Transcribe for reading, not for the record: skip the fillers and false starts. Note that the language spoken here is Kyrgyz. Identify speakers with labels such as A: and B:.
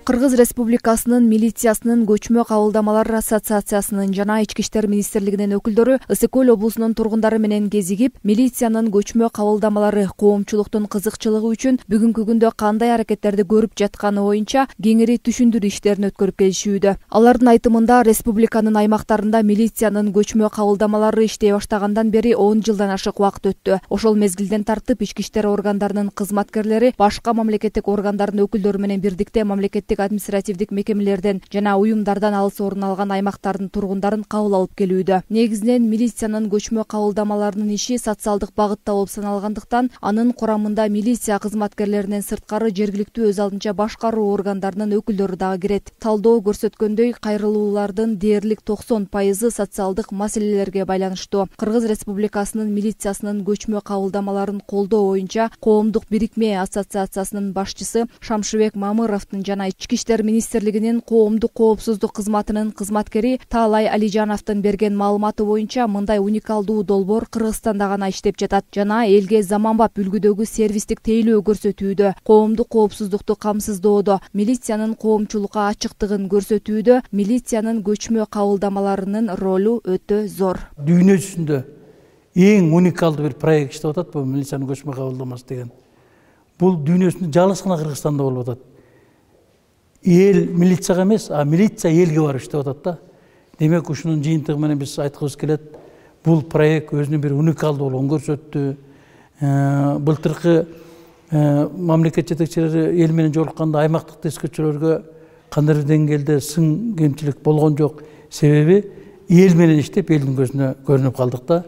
A: Кыргыз Республикасынын милициясынын көчмө кабылдамалар ассоциациясынын жана Ички иштер министрлигинин өкүлдөрү Ысык-Көл облусунун тургундары менен кезигип, милициянын көчмө кабылдамалары коомчулуктун кызыкчылыгы үчүн бүгүнкү күндө кандай аракеттерди көрүп жатканы боюнча кеңири түшүндүрүү иштерин өткөрүп келишүүдө. Алардын айтымында республиканын аймактарында милициянын көчмө кабылдамалары иштей баштагандан бери 10 жылдан ашык убакыт өттү. Ошол мезгилден тартып ички иштер органдарынын кызматкерлери башка мамлекеттик органдардын өкүлдөрү менен бирдикте мамлекеттик административдик мекемелерден жана уюмдардан алыс орун алган аймактардын тургундарын кабыл алып келүүдө. Негизинен милициянын көчмө кабылдамаларынын иши социалдык багытта болуп саналгандыктан, анын курамында милиция кызматкерлеринен сырткары жергиликтүү өз алдынча башкаруу органдарынын өкүлдөрү дагы кирет. Талдоо көрсөткөндөй, кайрылуулардын дээрлик 90% социалдык маселелерге байланыштуу. Кыргыз Республикасынын милициясынын көчмө кабылдамаларын колдоо боюнча коомдук бирикме ассоциациясынын башчысы Шамшыбек Мамыровдун жана Ички иштер министрлигинин коомдук коопсуздук кызматынын кызматкери Таалай Алижановдун берген маалыматы боюнча, мындай уникалдуу долбоор Кыргызстанда гана иштеп жатат жана элге заманбап үлгүдөгү сервистик тейлөө көрсөтүүдө, коомдук коопсуздукту камсыздоодо, милициянын коомчулукка ачыктыгын көрсөтүүдө милициянын көчмө кабылдамаларынын ролу өтө зор.
B: Дүйнө жүзүндө эң уникалдуу бир проект иштеп атат бул милициянын көчмө кабылдамасы деген. Бул дүйнөсүндө жалгыз гана Кыргызстанда болуп атат. Эл милицияга эмес, а милиция элге барып иштеп атат да. Демек ушунун жыйынтыгы менен биз айткыбыз келет, бул проект өзүнүн бир уникалдуулугун көрсөттү. Былтыркы мамлекет жетекчилери эл менен жолукканда аймактык тескерчилерге кандайдыр деңгээлде сын кемчилик болгон жок. Себеби эл менен иштеп элдин көзүнө көрүнүп калдык да.